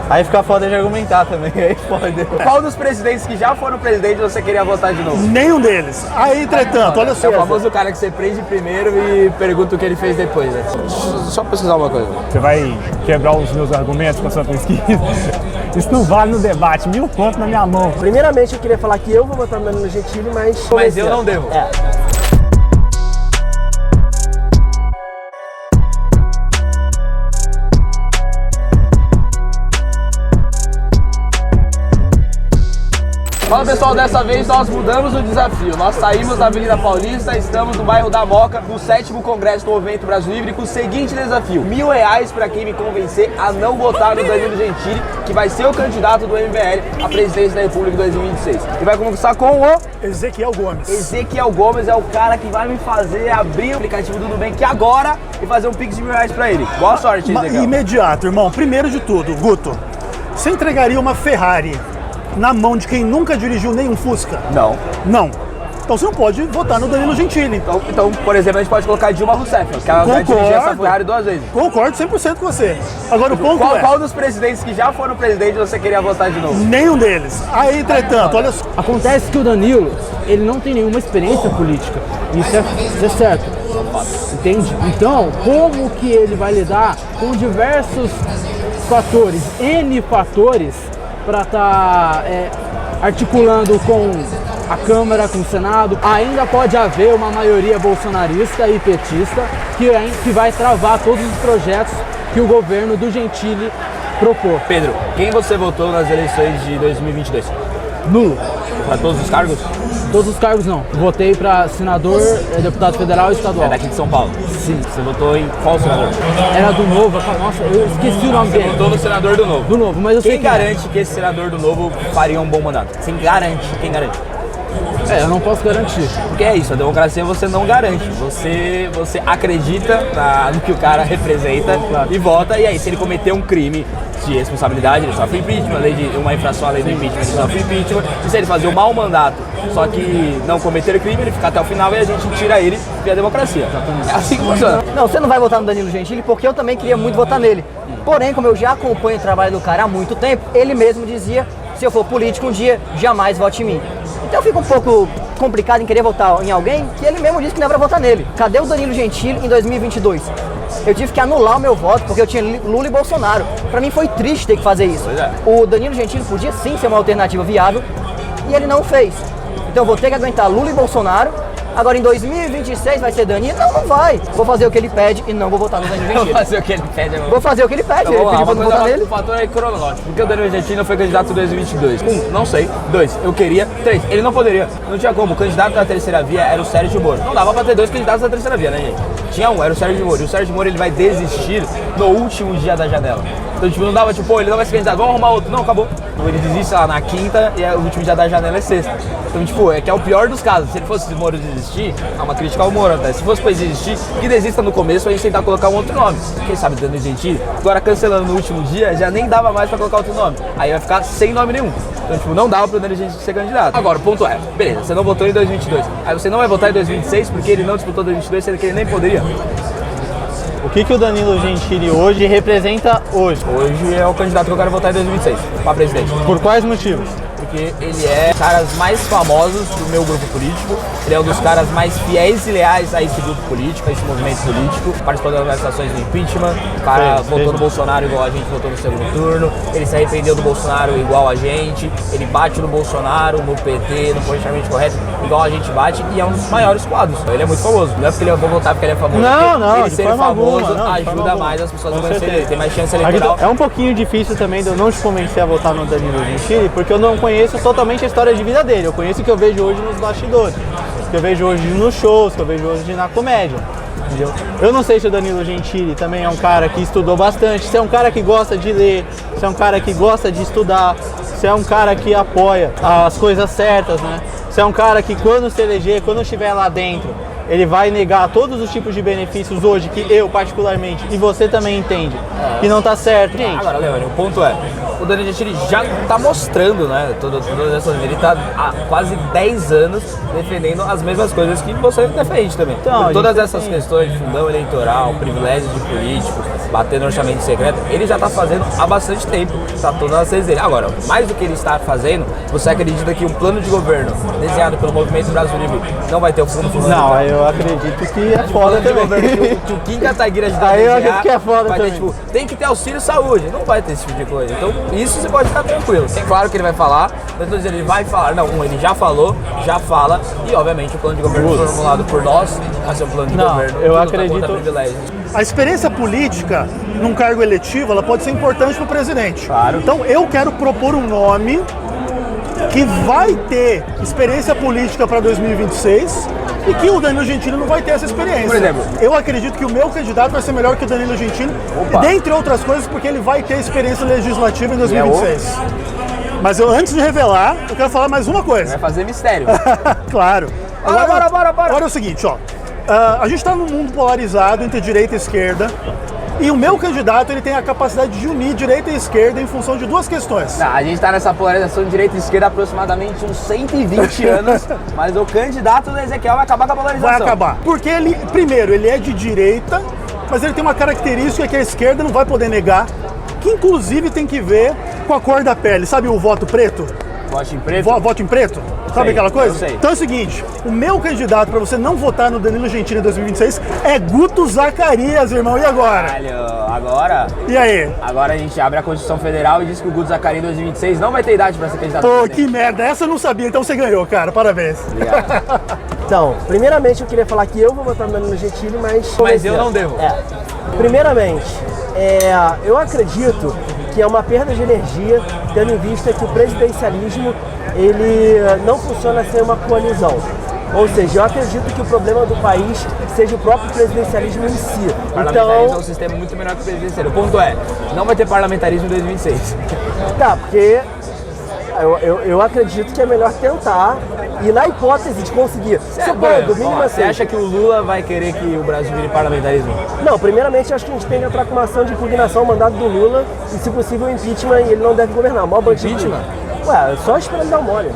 Aí fica foda de argumentar também, aí foda. Qual dos presidentes que já foram presidente você queria votar de novo? Nenhum deles. Aí, entretanto, olha só. É o famoso cara que você prende primeiro e pergunta o que ele fez depois, né? Só pesquisar uma coisa. Você vai quebrar os meus argumentos com a sua pesquisa? Isso não vale no debate, 1000 pontos na minha mão. Primeiramente, eu queria falar que eu vou votar no Danilo Gentili, mas... Mas eu não devo. Fala pessoal, dessa vez nós mudamos o desafio. Nós saímos da Avenida Paulista, estamos no bairro da Moca, no 7º Congresso do Movimento Brasil Livre, com o seguinte desafio: R$1.000 para quem me convencer a não votar no Danilo Gentili, que vai ser o candidato do MBL à presidência da República em 2026. E vai começar com o Ezequiel Gomes. Ezequiel Gomes, é o cara que vai me fazer abrir o aplicativo do Nubank agora e fazer um pix de R$1.000 para ele. Boa sorte, Ezequiel. Imediato, irmão. Primeiro de tudo, Guto, você entregaria uma Ferrari na mão de quem nunca dirigiu nenhum Fusca? Não. Não. Então você não pode votar no Danilo Gentili. Então, por exemplo, a gente pode colocar Dilma Rousseff, que ela vai dirigir essa Ferrari 2 vezes. Concordo 100% com você. Agora o ponto Qual dos presidentes que já foram presidente você queria votar de novo? Nenhum deles. Aí, entretanto, olha só. Acontece que o Danilo, ele não tem nenhuma experiência política. Isso é certo. Entende? Então, como que ele vai lidar com diversos fatores, N fatores, para estar articulando com a Câmara, com o Senado? Ainda pode haver uma maioria bolsonarista e petista que vai travar todos os projetos que o governo do Gentili propôs. Pedro, quem você votou nas eleições de 2022? Nulo. Para todos os cargos? Todos os cargos não. Votei para senador, deputado federal e estadual. É daqui de São Paulo? Sim. Você votou em qual senador? Era do Novo, nossa, eu esqueci o nome dele. Você votou no senador do Novo? Do Novo, mas eu sei Quem garante que esse senador do Novo faria um bom mandato? Quem garante? Eu não posso garantir. Porque é isso, a democracia você não garante. Você acredita no que o cara representa e vota, e aí se ele cometer um crime de responsabilidade, ele sofre impeachment, uma infração à lei do impeachment, ele sofre impeachment, e se ele fazer um mau mandato, só que não cometer crime, ele fica até o final e a gente tira ele via democracia. É assim que funciona. Não, você não vai votar no Danilo Gentili porque eu também queria muito votar nele. Porém, como eu já acompanho o trabalho do cara há muito tempo, ele mesmo dizia: se eu for político um dia, jamais vote em mim. Então fica um pouco complicado em querer votar em alguém que ele mesmo disse que não é pra votar nele. Cadê o Danilo Gentili em 2022? Eu tive que anular o meu voto porque eu tinha Lula e Bolsonaro. Pra mim foi triste ter que fazer isso. O Danilo Gentili podia sim ser uma alternativa viável e ele não fez. Então eu vou ter que aguentar Lula e Bolsonaro. Agora em 2026 vai ser Danilo? Não, não vai. Vou fazer o que ele pede e não vou votar no Danilo Gentili. Vou fazer o que ele pede agora. Vou fazer o que ele pede, Então, ele pediu pra não votar nele. O fator é cronológico. Por que o Danilo Gentili não foi candidato em 2022? 1, não sei. 2, eu queria. 3, ele não poderia. Não tinha como. O candidato da terceira via era o Sérgio Moro. Não dava pra ter 2 candidatos da terceira via, né, gente? Tinha um, era o Sérgio Moro. E o Sérgio Moro ele vai desistir no último dia da janela. Então, tipo, não dava, tipo, ele não vai ser candidato, vamos arrumar outro. Não, acabou. Ele desiste lá na quinta e o último dia da janela é sexta. Então, tipo, é que é o pior dos casos. Se ele fosse o Moro desistir, é uma crítica ao Moro até. Se fosse pra ele desistir, que desista no começo, a gente tentar colocar um outro nome. Quem sabe Danilo Gentili, agora cancelando no último dia, já nem dava mais pra colocar outro nome. Aí vai ficar sem nome nenhum. Então, tipo, não dava pro Danilo Gentili ser candidato. Agora, o ponto é, beleza, você não votou em 2022. Aí você não vai votar em 2026 porque ele não disputou 2022, sendo que ele nem poderia. O que o Danilo Gentili hoje representa hoje? Hoje é o candidato que eu quero votar em 2026, pra presidente. Por quais motivos? Porque ele é um dos caras mais famosos do meu grupo político, ele é um dos caras mais fiéis e leais a esse grupo político, a esse movimento político, participou das manifestações do impeachment, o cara votou no Bolsonaro igual a gente votou no segundo turno, ele se arrependeu do Bolsonaro igual a gente, ele bate no Bolsonaro, no PT, no politicamente correto, igual a gente bate, e é um dos maiores quadros. Ele é muito famoso, não é porque eu vou votar porque ele é famoso, não, ele ser famoso ajuda mais as pessoas a conhecerem ele, tem mais chance eleitoral. É um pouquinho difícil também de eu não te convencer a votar no Danilo Gentili, porque eu não conheço totalmente a história de vida dele. Eu conheço o que eu vejo hoje nos bastidores, o que eu vejo hoje nos shows, o que eu vejo hoje na comédia. Entendeu? Eu não sei se o Danilo Gentili também é um cara que estudou bastante, se é um cara que gosta de ler, se é um cara que gosta de estudar, se é um cara que apoia as coisas certas, né? Se é um cara que quando se eleger, quando estiver lá dentro, ele vai negar todos os tipos de benefícios hoje que eu, particularmente, e você também entende que não tá certo. Gente, Agora, Leone, o ponto é, o Danilo Gentili já tá mostrando, né, todas essas, ele tá há quase 10 anos defendendo as mesmas coisas que você defende também. Então, Por todas gente, essas assim, questões de fundão eleitoral, privilégios de políticos, bater no orçamento secreto, ele já tá fazendo há bastante tempo, tá todas as vezes dele. Agora, mais do que ele está fazendo, você acredita que um plano de governo desenhado pelo Movimento Brasil Livre não vai ter o fundo não, aí eu acredito que é foda de governo também. que o Kim Kataguiri ajudou a Aí eu desenhar, acredito que é foda vai ter, também. tipo, tem que ter auxílio saúde, não vai ter esse tipo de coisa. Então, isso você pode ficar tranquilo. É claro que ele vai falar, mas eu tô dizendo, ele vai falar. Não, ele já falou, já fala, e obviamente o plano de governo formulado por nós vai ser um plano de Não, governo. eu que luta acredito- contra privilégios. A experiência política num cargo eletivo, ela pode ser importante para o presidente. Claro. Então eu quero propor um nome que vai ter experiência política para 2026 e que o Danilo Gentili não vai ter essa experiência. Por exemplo? Eu acredito que o meu candidato vai ser melhor que o Danilo Gentili, Opa. dentre outras coisas, porque ele vai ter experiência legislativa em 2026. Mas eu, antes de revelar, eu quero falar mais uma coisa. Vai fazer mistério. Claro. Bora. Agora é o seguinte, ó. A gente está num mundo polarizado entre direita e esquerda. E o meu candidato, ele tem a capacidade de unir direita e esquerda em função de duas questões. Não, a gente tá nessa polarização de direita e esquerda há aproximadamente uns 120 anos, mas o candidato do Ezequiel vai acabar com a polarização. Vai acabar. Porque ele, primeiro, ele é de direita, mas ele tem uma característica que a esquerda não vai poder negar, que inclusive tem que ver com a cor da pele. Sabe o voto preto? Voto em preto? Voto em preto? Sabe Sei, aquela coisa? eu sei. Então é o seguinte, o meu candidato para você não votar no Danilo Gentili em 2026 é Guto Zacarias, irmão. E agora? Agora E aí? a gente abre a Constituição Federal e diz que o Guto Zacarias em 2026 não vai ter idade para ser candidato. a Pô, presidente. que merda. Essa eu não sabia, então você ganhou, cara. Parabéns. Obrigado. Então, primeiramente eu queria falar que eu vou votar no Danilo Gentili, mas... Mas eu não devo. Primeiramente, eu acredito que é uma perda de energia, tendo em vista que o presidencialismo ele não funciona sem uma coalizão. Ou seja, eu acredito que o problema do país seja o próprio presidencialismo em si. Parlamentarismo é um Então, sistema muito melhor que o presidencial. O ponto é, não vai ter parlamentarismo em 2026. tá, porque eu acredito que é melhor tentar e na hipótese de conseguir. Supondo, mínimo Você assim. acha que o Lula vai querer que o Brasil vire parlamentarismo? Não, primeiramente acho que a gente tem que entrar com uma ação de impugnação ao mandato do Lula e, se possível, impeachment, e ele não deve governar. O maior bandido. Impeachment? Ué, só esperando ele dar um mole.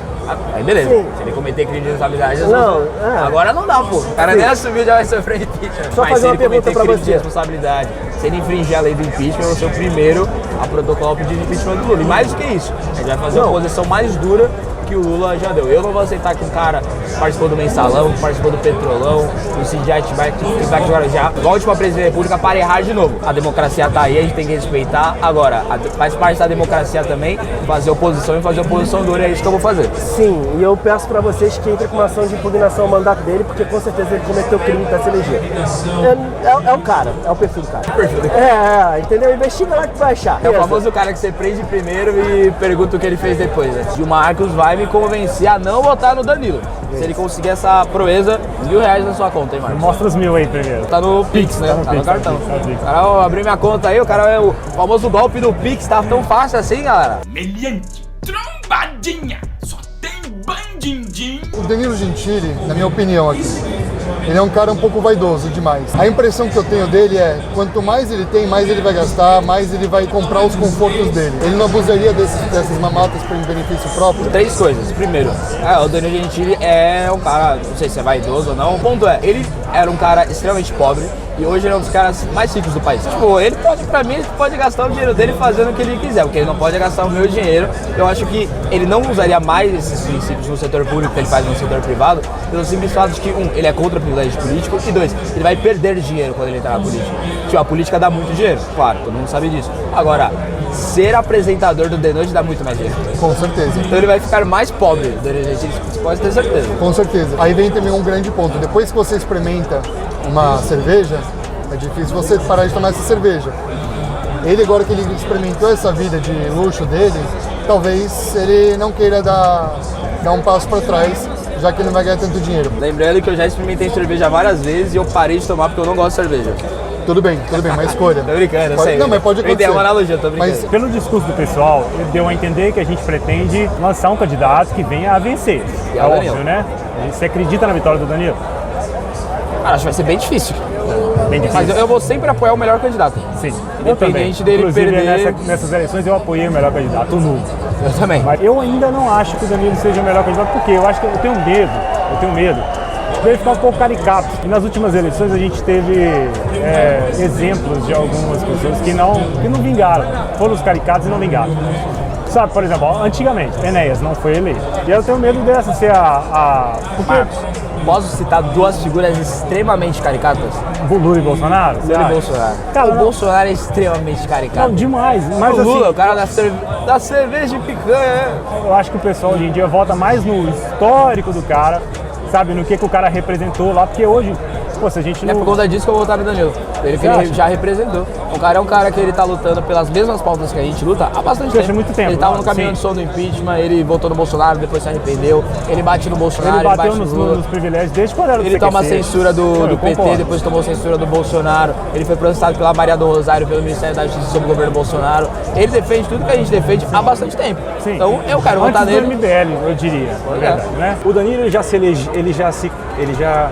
Aí beleza. Sim. Se ele cometer crime de responsabilidade, Não, agora não dá, pô. O cara nem assumiu, já vai sofrer impeachment. Só Mas fazer se uma ele pergunta cometer pra crime de você. responsabilidade, se ele infringir a lei do impeachment, eu vou ser o primeiro a protocolar o pedido de impeachment do Lula. E mais do que isso, a gente vai fazer uma posição mais dura que o Lula já deu. Eu não vou aceitar que um cara que participou do Mensalão, que participou do Petrolão, do CGI que agora já volte pra presidência da República para errar de novo. A democracia tá aí, a gente tem que respeitar. Agora, faz parte da democracia também fazer oposição e fazer oposição dura, é isso que eu vou fazer. Sim, e eu peço pra vocês que entrem com uma ação de impugnação ao mandato dele, porque com certeza ele cometeu crime pra se eleger. É o cara, é o perfil do cara. Entendeu? Investiga lá que vai achar. É o famoso cara que você prende primeiro e pergunta o que ele fez depois, né? E o Marcos vai me convencer a não votar no Danilo. Se ele conseguir essa proeza, R$1.000 na sua conta, hein, Marcos? Mostra os 1.000 aí primeiro. Tá no Pix, né? Tá no Pix, cartão. tá no Pix. Cara, eu abri minha conta aí, o cara é o famoso golpe do Pix, tá tão fácil assim, galera. Meliante, trombadinha, só tem bandindim. O Danilo Gentili, na minha opinião aqui, ele é um cara um pouco vaidoso demais. A impressão que eu tenho dele é, quanto mais ele tem, mais ele vai gastar, mais ele vai comprar os confortos dele. Ele não abusaria dessas mamatas para benefício próprio? Três coisas. Primeiro, o Danilo Gentili é um cara, não sei se é vaidoso ou não. O ponto é, ele era um cara extremamente pobre e hoje ele é um dos caras mais ricos do país. Tipo, ele pode, pra mim, ele pode gastar o dinheiro dele fazendo o que ele quiser, porque ele não pode gastar o meu dinheiro. Eu acho que ele não usaria mais esses princípios no setor público que ele faz no setor privado, pelo simples fato de que, ele é contra o privilégio político, e dois, ele vai perder dinheiro quando ele entrar na política. Tipo, a política dá muito dinheiro, claro, todo mundo sabe disso. Agora, ser apresentador do The Noite dá muito mais dinheiro. Com certeza. Então ele vai ficar mais pobre, o Danilo Gentili, você pode ter certeza. Com certeza. Aí vem também um grande ponto. Depois que você experimenta uma cerveja, é difícil você parar de tomar essa cerveja. Ele, agora que ele experimentou essa vida de luxo dele, talvez ele não queira dar um passo para trás, já que ele não vai ganhar tanto dinheiro. Lembrando que eu já experimentei cerveja várias vezes e eu parei de tomar porque eu não gosto de cerveja. Tudo bem, uma escolha. Tô brincando, eu Pode- sei. Não, mas pode Eu entendi, acontecer. é uma analogia, tô brincando. Mas Pelo discurso do pessoal, ele deu a entender que a gente pretende lançar um candidato que venha a vencer. E é É o óbvio, Danilo. né? Você acredita na vitória do Danilo? Cara, acho que vai ser bem difícil. Bem difícil. Mas eu vou sempre apoiar o melhor candidato. Sim, eu também. Independente dele Inclusive, perder. nessas eleições eu apoiei o melhor candidato, o nulo. Eu também. Mas eu ainda não acho que o Danilo seja o melhor candidato, porque eu acho que eu tenho medo dele ficar um pouco caricato. E nas últimas eleições a gente teve exemplos de algumas pessoas que não vingaram. Foram os caricatos e não vingaram. Sabe, por exemplo, antigamente, Enéas não foi eleito. E eu tenho medo dessa ser porque Marcos, posso citar duas figuras extremamente caricatas? Lula e Bolsonaro? Lula e Bolsonaro. Cara, o Bolsonaro é extremamente caricato. Não, demais. Mas O Lula, assim, o cara da cerveja de picanha. eu acho que o pessoal hoje em dia vota mais no histórico do cara, sabe, no que o cara representou lá, porque hoje, pô, se a gente É não... por conta disso que eu vou votar no Danilo. Ele já representou. O cara é um cara que ele tá lutando pelas mesmas pautas que a gente luta há bastante tempo. muito tempo. Ele tava no caminho Sim. de som do impeachment, ele votou no Bolsonaro, depois se arrependeu. Ele bate no Bolsonaro, Ele bateu bate no Lula. nos privilégios desde quando era do Ele toma CQC. censura do PT, concordo. depois tomou censura do Bolsonaro. Ele foi processado pela Maria do Rosário, pelo Ministério da Justiça sobre o governo Bolsonaro. Ele defende tudo que a gente defende há bastante tempo. Sim. Então eu quero votar Antes do nele. MBL, eu diria, na verdade, né? O Danilo ele já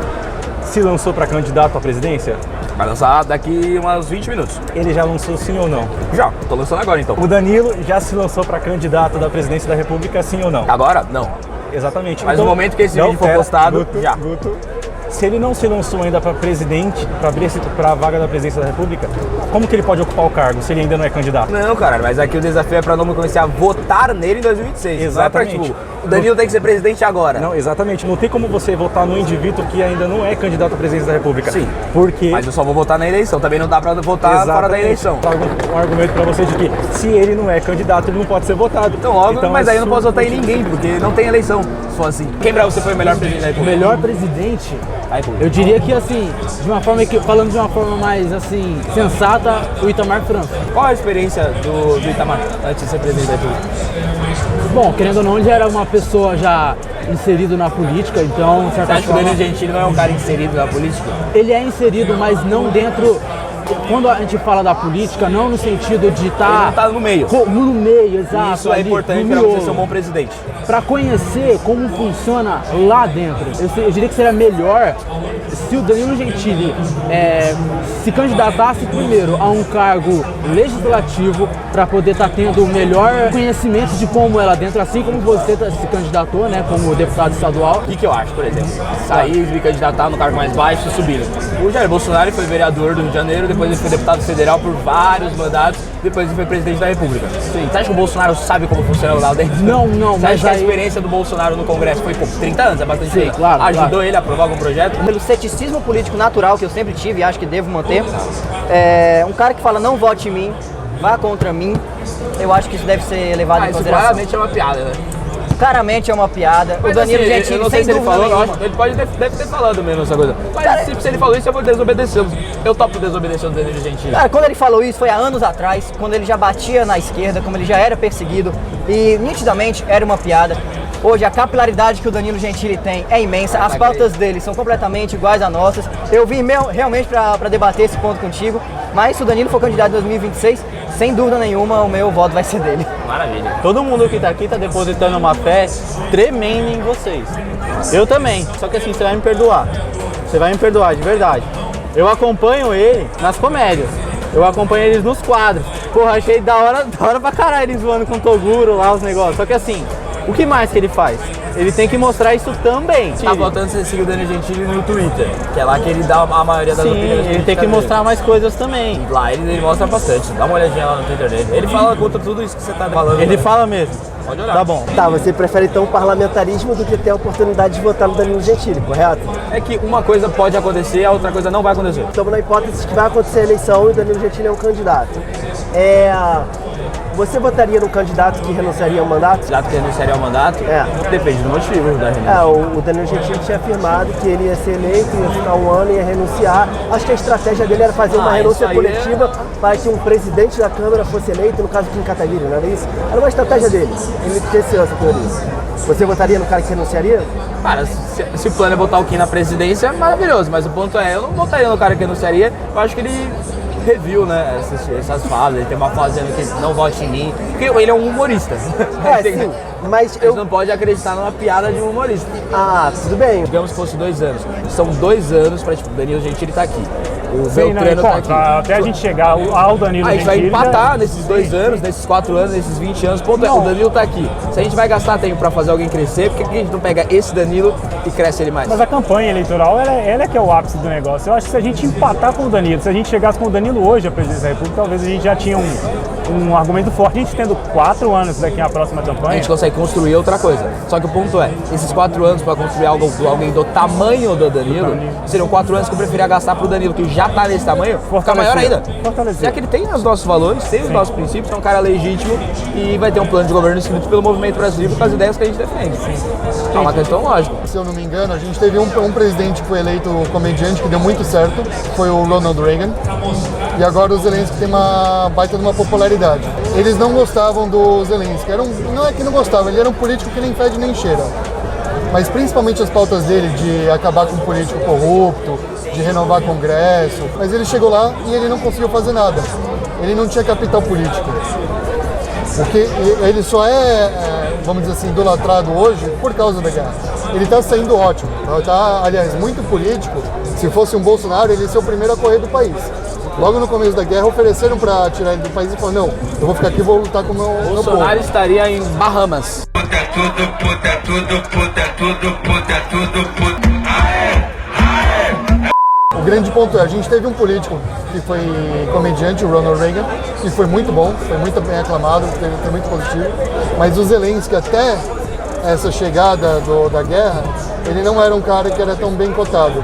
se lançou para candidato à presidência? Vai lançar daqui uns 20 minutos. Ele já lançou sim ou não? Já, tô lançando agora então. O Danilo já se lançou para candidato da presidência da República, sim ou não? Agora? Não. Exatamente. Mas no momento que esse vídeo for postado, já. Se ele não se lançou ainda para presidente, para a vaga da presidência da República, como que ele pode ocupar o cargo se ele ainda não é candidato? Não, cara, mas aqui o desafio é pra não comecei a votar nele em 2026. Exatamente. Não é pra, tipo, o Danilo tem que ser presidente agora. Não, exatamente. Não tem como você votar no indivíduo que ainda não é candidato à presidência da República. Sim. Porque... Mas eu só vou votar na eleição. Também não dá pra votar fora da eleição. Trago um argumento para você de que se ele não é candidato, ele não pode ser votado. Então, óbvio, mas aí eu não posso votar em ninguém, porque não tem eleição. Se for assim. Quem pra você foi o melhor presidente da O República? melhor presidente, Aí, pô. eu diria que assim, de uma forma que, falando de uma forma mais assim, sensata, o Itamar Franco. Qual a experiência do Itamar antes de ser presidente da República? Bom, querendo ou não, ele já era uma pessoa já inserida na política, então, de Você certa acha que o forma, Danilo Gentili não é um cara inserido na política? ele é inserido, mas não dentro. Quando a gente fala da política, não no sentido de Ele estar não tá no meio. no meio, exato. Isso é ali, importante no pra você miolo. ser um bom presidente. Para conhecer como funciona lá dentro. Eu diria que seria melhor se o Danilo Gentili se candidatasse primeiro a um cargo legislativo para poder estar tendo o melhor conhecimento de como é lá dentro, assim como você se candidatou, né, como deputado estadual. O que eu acho, por exemplo? Sair, me candidatar no cargo mais baixo e subir. O Jair Bolsonaro foi vereador do Rio de Janeiro, depois ele foi deputado federal por vários mandatos, depois ele foi presidente da República. Sim. Você acha que o Bolsonaro sabe como funciona lá dentro? Não, Você mas acha que a aí... experiência do Bolsonaro no Congresso foi, 30 anos, é bastante Sim, tempo. claro, Ajudou claro. ele a aprovar algum projeto? Pelo ceticismo político natural que eu sempre tive e acho que devo manter, um cara que fala não vote em mim, vá contra mim, eu acho que isso deve ser levado em Isso consideração. claramente é uma piada, né? Claramente é uma piada. Mas o Danilo assim, eu Gentili, não sei sem se ele dúvida falou, nenhuma. ele deve ter falado mesmo essa coisa. Mas se ele falou isso, eu vou desobedecê-lo. Eu topo desobedecer o Danilo Gentili. Cara, quando ele falou isso foi há anos atrás, quando ele já batia na esquerda, como ele já era perseguido e nitidamente era uma piada. Hoje a capilaridade que o Danilo Gentili tem é imensa, as pautas dele são completamente iguais às nossas. Eu vim realmente para debater esse ponto contigo, mas se o Danilo for candidato em 2026, sem dúvida nenhuma o meu voto vai ser dele. Maravilha. Todo mundo que tá aqui tá depositando uma fé tremenda em vocês. Eu também. Só que assim, você vai me perdoar. Você vai me perdoar, de verdade. Eu acompanho ele nas comédias. Eu acompanho eles nos quadros. Porra, achei da hora pra caralho eles zoando com o Toguro lá, os negócios. Só que assim, o que mais que ele faz? Ele tem que mostrar isso também. Tá faltando você seguir o Danilo Gentili no Twitter, que é lá que ele dá a maioria das Sim, opiniões. ele tem que mostrar mais coisas também. Lá ele mostra bastante. Dá uma olhadinha lá no Twitter dele. Ele fala contra tudo isso que você tá falando. Ele né? fala mesmo. Pode olhar. Tá bom. Tá, você prefere então o parlamentarismo do que ter a oportunidade de votar no Danilo Gentili, correto? É que uma coisa pode acontecer, a outra coisa não vai acontecer. Estamos na hipótese de que vai acontecer a eleição e o Danilo Gentili é um candidato. Você votaria no candidato que renunciaria ao mandato? Já que renunciaria ao mandato, depende do motivo da renúncia. O Danilo Gentili tinha afirmado que ele ia ser eleito, ia ficar um ano, ia renunciar. Acho que a estratégia dele era fazer uma renúncia isso aí coletiva para que um presidente da Câmara fosse eleito, no caso Kim Kataguiri, não era isso? Era uma estratégia dele. Ele teceu essa teoria. Você votaria no cara que renunciaria? Cara, se o plano é botar o Kim na presidência, é maravilhoso. Mas o ponto é, eu não votaria no cara que renunciaria. Eu acho que ele reviu, né, essas falas. Ele tem uma fala dizendo que não vote em mim, porque ele é um humorista. Sim, mas Você não pode acreditar numa piada de um humorista. Ah, tudo bem. Digamos que fosse 2 anos. São 2 anos pra, tipo, o Danilo Gentili tá aqui. O Sim, não, Beltrano tá enquanto, aqui. até a gente chegar ao Danilo A gente vai Gentili, empatar nesses 2 anos, nesses 4 anos, nesses 20 anos. Ponto é, o Danilo tá aqui. Se a gente vai gastar tempo pra fazer alguém crescer, por que a gente não pega esse Danilo e cresce ele mais? Mas a campanha eleitoral, ela é que é o ápice do negócio. Eu acho que se a gente empatar com o Danilo, se a gente chegasse com o Danilo hoje à presidência da República, talvez a gente já tinha um argumento forte. A gente tendo 4 anos daqui à próxima A campanha... gente consegue construir outra coisa. Só que o ponto é, esses 4 anos para construir alguém do tamanho do Danilo, seriam 4 anos que eu preferia gastar pro Danilo, que já tá nesse tamanho, ficar maior ainda. Já que ele tem os nossos valores, tem os nossos princípios, é um cara legítimo e vai ter um plano de governo escrito pelo Movimento Brasil Livre com as ideias que a gente defende. É uma questão lógica. Se eu não me engano, a gente teve um presidente que foi eleito comediante que deu muito certo, foi o Ronald Reagan. E agora o Zelensky tem uma baita de uma popularidade. Eles não gostavam do Zelensky, não é que não gostavam, ele era um político que nem fede nem cheira. Mas principalmente as pautas dele de acabar com um político corrupto, de renovar Congresso. Mas ele chegou lá e ele não conseguiu fazer nada. Ele não tinha capital político. Porque ele só vamos dizer assim, idolatrado hoje por causa da guerra. Ele está saindo ótimo. Aliás, muito político, se fosse um Bolsonaro, ele ia ser o primeiro a correr do país. Logo no começo da guerra, ofereceram para tirar ele do país e falaram, não, eu vou ficar aqui e vou lutar com o meu povo. Bolsonaro estaria em Bahamas. O grande ponto é, a gente teve um político que foi comediante, o Ronald Reagan, que foi muito bom, foi muito bem aclamado, foi muito positivo, mas o Zelensky, até essa chegada da guerra, ele não era um cara que era tão bem cotado.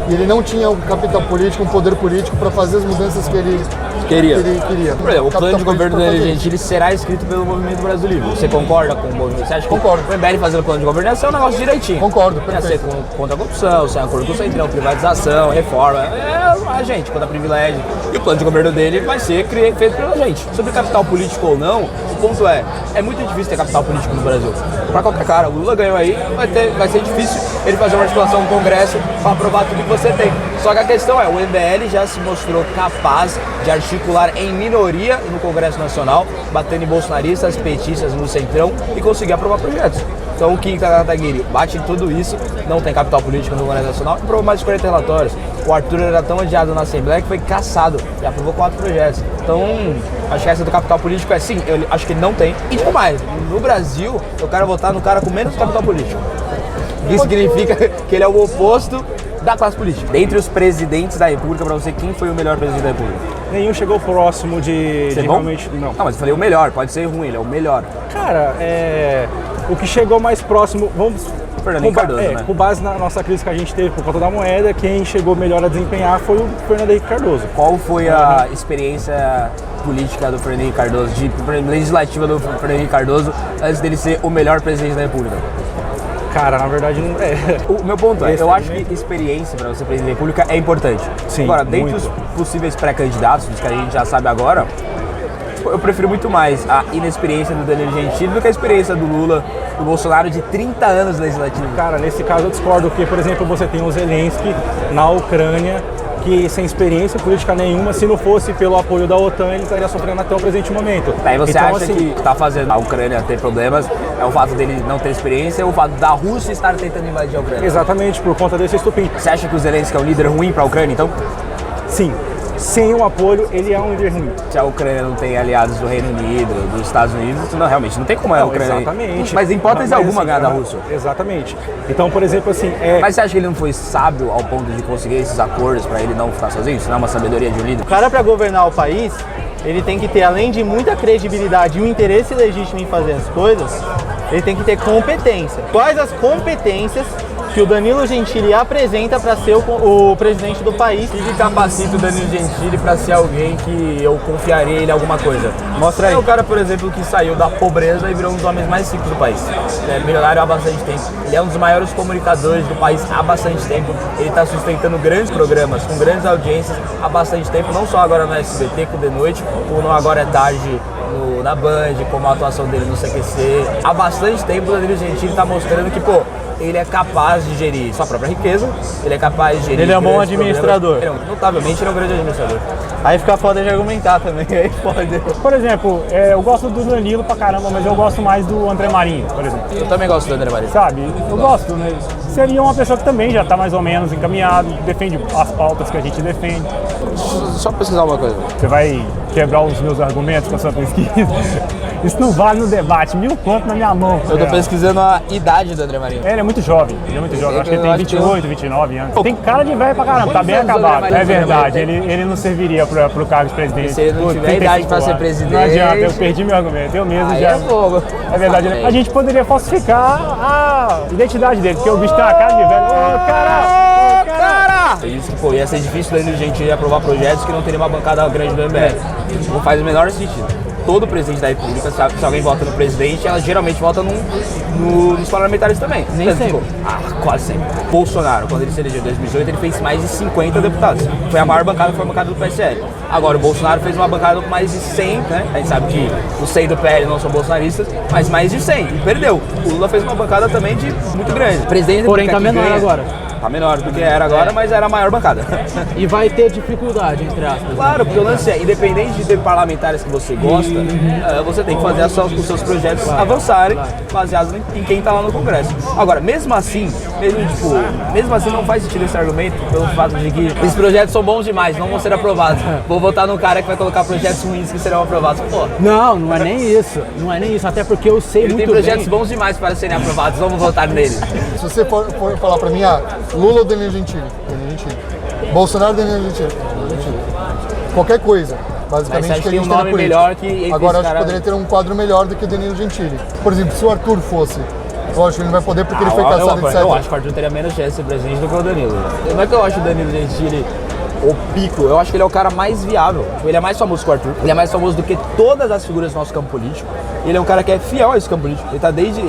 E ele não tinha um capital político, um poder político para fazer as mudanças que ele queria. Por exemplo, o plano de governo do Danilo Gentili será escrito pelo Movimento Brasil Livre. Você concorda com o movimento? Você acha que Concordo. o MBL fazendo o plano de governo é ser um negócio direitinho? Concordo, Ia ser perfeito. contra a corrupção, ser acordo com o Centrão, privatização, reforma. É a gente, contra privilégio. E o plano de governo dele vai ser feito pela gente. Sobre capital político ou não, o ponto é muito difícil ter capital político no Brasil. Pra qualquer cara, o Lula ganhou aí, vai ser difícil ele fazer uma articulação no Congresso para aprovar tudo que você tem. Só que a questão é, o MBL já se mostrou capaz de articular em minoria no Congresso Nacional, batendo em bolsonaristas, petistas no Centrão e conseguir aprovar projetos. Então o Kim Kataguiri bate em tudo isso, não tem capital político no Congresso Nacional, e aprovou mais de 40 relatórios. O Arthur era tão odiado na Assembleia que foi cassado e aprovou 4 projetos. Então, acho que essa do capital político é sim, eu acho que ele não tem. E digo mais, no Brasil, eu quero votar no cara com menos capital político. Isso significa que ele é o oposto da classe política. Dentre os presidentes da República, pra você, quem foi o melhor presidente da República? Nenhum chegou próximo de realmente... Não. Não, mas eu falei o melhor, pode ser ruim, ele é o melhor. Cara, o que chegou mais próximo, Fernando Henrique Cardoso, né? Com base na nossa crise que a gente teve por conta da moeda, quem chegou melhor a desempenhar foi o Fernando Henrique Cardoso. Qual foi a experiência política do Fernando Henrique Cardoso, legislativa do Fernando Henrique Cardoso, antes dele ser o melhor presidente da República? Cara, na verdade não é. O meu ponto é, eu acho que experiência para você presidente da República é importante. Sim, agora, dentre os possíveis pré-candidatos, dos que a gente já sabe agora, eu prefiro muito mais a inexperiência do Danilo Gentili do que a experiência do Lula, do Bolsonaro de 30 anos legislativo. Cara, nesse caso eu discordo, porque, por exemplo, você tem o Zelensky na Ucrânia, que sem experiência política nenhuma, se não fosse pelo apoio da OTAN, ele estaria sofrendo até o presente momento. Aí você então, acha assim, que está fazendo a Ucrânia ter problemas é o fato dele não ter experiência ou o fato da Rússia estar tentando invadir a Ucrânia? Exatamente, por conta desse estupim. Você acha que o Zelensky é um líder ruim para a Ucrânia, então? Sim. Sem o apoio, ele é um líder ruim. Se a Ucrânia não tem aliados do Reino Unido, dos Estados Unidos, não, realmente não tem como a Ucrânia... Exatamente. Mas em hipótese alguma ganhar da Rússia. Exatamente. Então, por exemplo, assim... Mas você acha que ele não foi sábio ao ponto de conseguir esses acordos para ele não ficar sozinho? Isso não é uma sabedoria de um líder? O cara, para governar o país, ele tem que ter, além de muita credibilidade e um interesse legítimo em fazer as coisas, ele tem que ter competência. Quais as competências que o Danilo Gentili apresenta para ser o presidente do país? E que capacita o Danilo Gentili para ser alguém que eu confiaria ele em alguma coisa? Mostra aí. É o cara, por exemplo, que saiu da pobreza e virou um dos homens mais ricos do país. Ele é milionário há bastante tempo. Ele é um dos maiores comunicadores do país há bastante tempo. Ele está sustentando grandes programas, com grandes audiências há bastante tempo, não só agora no SBT com The Noite, como no Agora é Tarde na Band, como a atuação dele no CQC. Há bastante tempo o Danilo Gentili está mostrando que, ele é capaz de gerir sua própria riqueza, ele é capaz de gerir... Ele é um bom grandes administrador. problemas. Notavelmente, ele é um grande administrador. Aí fica foda de argumentar também, aí pode. Por exemplo, eu gosto do Danilo pra caramba, mas eu gosto mais do André Marinho, por exemplo. Eu também gosto do André Marinho. Sabe? Eu gosto, né? Seria uma pessoa que também já tá mais ou menos encaminhado, defende as pautas que a gente defende. Só pesquisar uma coisa. Você vai quebrar os meus argumentos com a sua pesquisa? Isso não vale no debate, 1000 conto na minha mão. Eu tô pesquisando a idade do André Marinho. Ele é muito jovem, Acho que ele tem 28, 29 anos. Tem cara de velho pra caramba, tá bem Quantos anos acabado. André É Marinho verdade, tem? ele não serviria pro cargo de presidente. Se ele não tiver idade pra ser presidente... Não adianta, eu perdi meu argumento, eu mesmo Aí já... é fogo. É verdade, a gente poderia falsificar a identidade dele, porque o bicho tem uma cara de velho. Ô, cara! Ele disse que, pô, ia ser difícil do Danilo Gentili aprovar projetos que não teria uma bancada grande do MBL. Não faz o menor sentido. Todo presidente da República, se alguém vota no presidente, ela geralmente vota nos parlamentares também. Nem sempre. Quase sempre. Bolsonaro, quando ele se elegeu em 2018, ele fez mais de 50 deputados. Foi a maior bancada, foi a bancada do PSL. Agora, o Bolsonaro fez uma bancada com mais de 100, né? A gente sabe que os 100 do PL não são bolsonaristas, mas mais de 100. E perdeu. O Lula fez uma bancada também muito grande. Presidente Porém, tá menor agora. Tá menor do que era agora, mas era a maior bancada. E vai ter dificuldade, entre aspas. Claro, porque o lance é, independente de ter parlamentares que você gosta, você tem que fazer os seus projetos avançarem, baseados em quem tá lá no Congresso. Agora, mesmo assim não faz sentido esse argumento, pelo fato de que esses projetos são bons demais, não vão ser aprovados. Vou votar num cara que vai colocar projetos ruins que serão aprovados. Pô, Não é nem isso. Não é nem isso, até porque eu sei ele muito tem projetos bem. bons demais para serem aprovados, vamos votar nele. Se você for falar pra mim, Lula ou Danilo Gentili? Danilo Gentili. Bolsonaro ou Danilo Gentili? Danilo Gentili. Qualquer coisa, basicamente, Mas que a tem gente um tem na nome política. melhor que entre Agora, esse acho que cara... poderia ter um quadro melhor do que o Danilo Gentili. Por exemplo, se o Arthur fosse, lógico, ele não vai poder porque ele foi caçado, etc. Eu acho que o Arthur teria menos chance de ser presidente do que o Danilo. Não é que eu acho o Danilo Gentili o pico, eu acho que ele é o cara mais viável. Ele é mais famoso que o Arthur, ele é mais famoso do que todas as figuras do nosso campo político. Ele é um cara que é fiel a esse campo político. Ele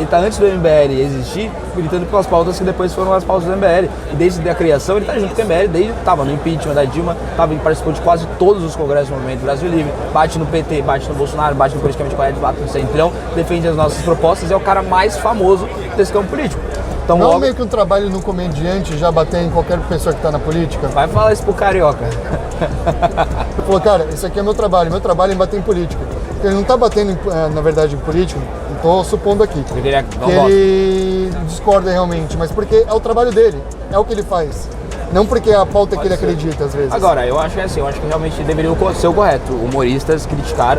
tá antes do MBL existir, militando pelas pautas que depois foram as pautas do MBL. E desde a criação ele tá junto com o MBL, desde tava no impeachment da Dilma, participou de quase todos os congressos do Movimento Brasil Livre, bate no PT, bate no Bolsonaro, bate no Politicamente Correto, bate no Centrão, defende as nossas propostas, é o cara mais famoso desse campo político. Então, não é meio que um trabalho no comediante já bater em qualquer pessoa que tá na política? Vai falar isso pro carioca. Ele falou, cara, esse aqui é meu trabalho é em bater em política. Ele não tá batendo, na verdade, em político, não tô supondo aqui, que ele discorda realmente, mas porque é o trabalho dele, é o que ele faz. Não porque é a pauta que ele acredita, às vezes. Agora, eu acho que é assim, eu acho que realmente deveria ser o correto, humoristas criticar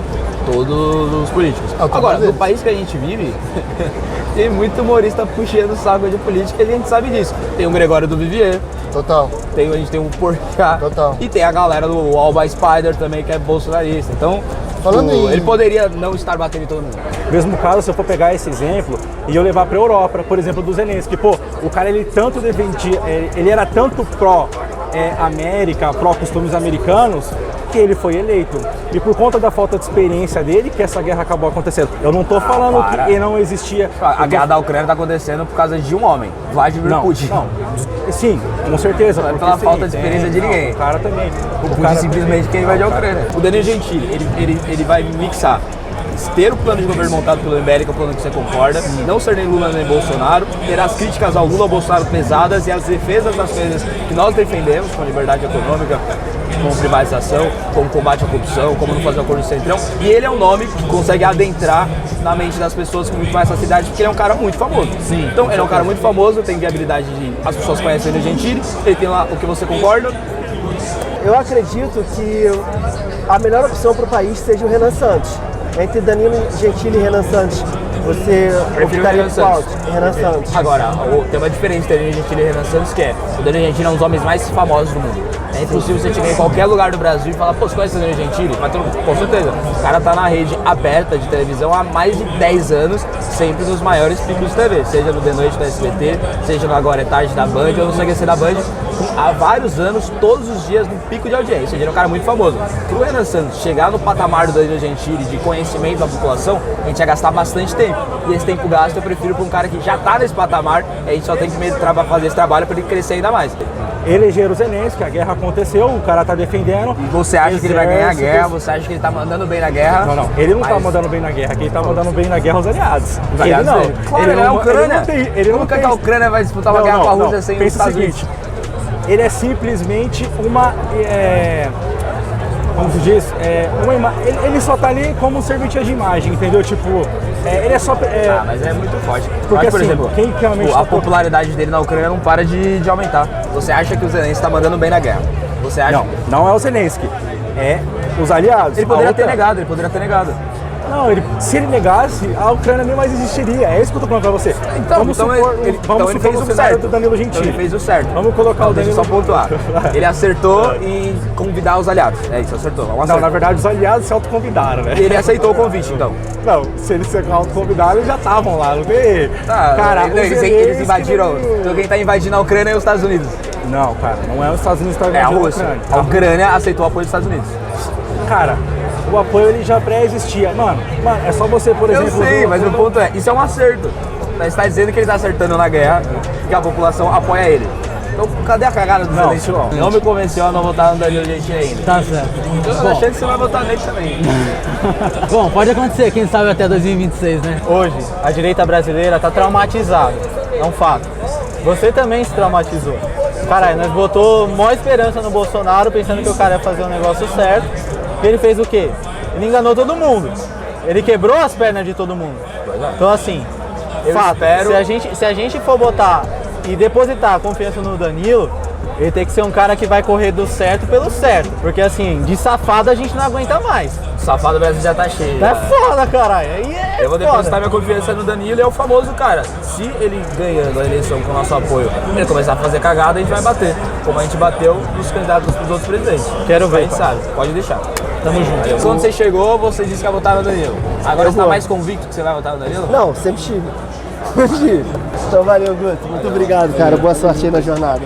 todos os políticos. Agora, no país que a gente vive, tem muito humorista puxando o saco de política e a gente sabe disso. Tem o Gregório do Vivier. Total. A gente tem o Porchat. Total. E tem a galera do Alba Spider também, que é bolsonarista. Então, ele poderia não estar batendo em todo mundo. Mesmo caso, se eu for pegar esse exemplo e eu levar para a Europa, por exemplo, do Zelensky, o cara ele tanto defendia, ele era tanto pró-América, pró-costumes americanos, que ele foi eleito. E por conta da falta de experiência dele, que essa guerra acabou acontecendo. Eu não tô falando que não existia... A guerra da Ucrânia tá acontecendo por causa de um homem, Vladimir Putin. Não. Sim, com certeza. Não é pela falta de experiência de ninguém. O cara também. O Putin simplesmente quem vai de Ucrânia. O Danilo Gentili, ele vai mixar ter o plano de governo montado pelo MBL, que é o plano que você concorda, não ser nem Lula nem Bolsonaro, ter as críticas ao Lula ao Bolsonaro pesadas e as defesas das coisas que nós defendemos, como liberdade econômica, como privatização, como combate à corrupção, como não fazer acordo do Centrão. E ele é um nome que consegue adentrar na mente das pessoas com muito mais facilidade, porque ele é um cara muito famoso. Sim. Então, ele é um cara muito famoso, tem viabilidade de... As pessoas conhecem ele Gentili, ele tem lá o que você concorda. Eu acredito que a melhor opção para o país seja o Renan Santos. Entre Danilo Gentili e Renan Santos, você optaria por qual? Renan Santos. Agora, tem uma diferença entre Danilo Gentili e Renan Santos, que é o Danilo Gentili é um dos homens mais famosos do mundo. É impossível você chegar em qualquer lugar do Brasil e falar, pô, você conhece o Danilo Gentili? Com certeza. O cara tá na rede aberta de televisão há mais de 10 anos, sempre nos maiores picos de TV, seja no The Noite da SBT, seja no Agora é Tarde da Band, ou no CQC da Band, há vários anos, todos os dias, no pico de audiência. Ele é um cara muito famoso. Pro Renan Santos chegar no patamar do Danilo Gentili de conhecimento da população, a gente ia gastar bastante tempo. E esse tempo gasto eu prefiro para um cara que já tá nesse patamar, a gente só tem que fazer esse trabalho para ele crescer ainda mais. elegeram o Zelensky, a guerra aconteceu, o cara tá defendendo. E você acha que ele vai ganhar a guerra, você acha que ele tá mandando bem na guerra? Não, ele não tá mas- mandando bem na guerra, quem tá mandando bem na guerra é os aliados. Os aliados ele não. dele. Claro, ele é a Ucrânia. Como que a Ucrânia vai disputar uma guerra com a Rússia sem os Pensa o Estados Unidos? seguinte, ele é simplesmente uma... como se diz? Ele só tá ali como serventia de imagem, entendeu? Tipo, ele é só... Ah, mas é muito forte. Porque Mas, por assim, exemplo, quem realmente a tá popularidade dele na Ucrânia não para de aumentar. Você acha que o Zelensky tá mandando bem na guerra? Você acha? Não é o Zelensky, é os aliados. Ele poderia ter negado, Não, se ele negasse, a Ucrânia nem mais existiria. É isso que eu tô falando pra você. Então, vamos então supor, ele vamos supor fez o cenário certo. do Danilo Então Gentili. ele fez o certo. Vamos colocar o Deixa eu Danilo... só pontuar. Ele acertou em convidar os aliados. É isso, acertou. Não, na verdade os aliados se autoconvidaram, né? Ele aceitou o convite, então. Não, se eles se autoconvidaram, eles já estavam lá, não tem... Tá, cara, eles invadiram. Então quem tá invadindo a Ucrânia é os Estados Unidos. Não, cara, não é os Estados Unidos que tá É a invadindo Rússia. A Ucrânia aceitou o apoio dos Estados Unidos. Cara, o apoio ele já pré-existia. Mano, é só você, por exemplo... Eu sei, mas o ponto é, isso é um acerto. Você está dizendo que ele está acertando na guerra e que a população apoia ele. Então, cadê a cagada do Zelensky? Não me convenceu a não votar no Danilo Gentili ainda. Tá certo. Eu tô achando que você vai votar nele também. Bom, pode acontecer, quem sabe até 2026, né? Hoje, a direita brasileira tá traumatizada. É um fato. Você também se traumatizou. Caralho, nós botou maior esperança no Bolsonaro, pensando que o cara ia fazer um negócio certo. E ele fez o quê? Ele enganou todo mundo. Ele quebrou as pernas de todo mundo. Então assim, fato, se a gente for botar e depositar a confiança no Danilo, ele tem que ser um cara que vai correr do certo pelo certo. Porque assim, de safado a gente não aguenta mais. Safado, o Brasil já tá cheio. É foda, caralho. Aí é Eu vou foda. depositar minha confiança no Danilo, é o famoso cara. Se ele ganhando a eleição com o nosso apoio, ele começar a fazer cagada, a gente vai bater. Como a gente bateu nos candidatos dos outros presidentes. Quero ver, A gente sabe, pode deixar. Tamo junto. Quando você chegou, você disse que ia votar no Danilo. Agora você tá mais convicto que você vai votar no Danilo? Não, sempre estive. Então valeu, Guto. Muito obrigado, cara. Boa sorte aí na jornada.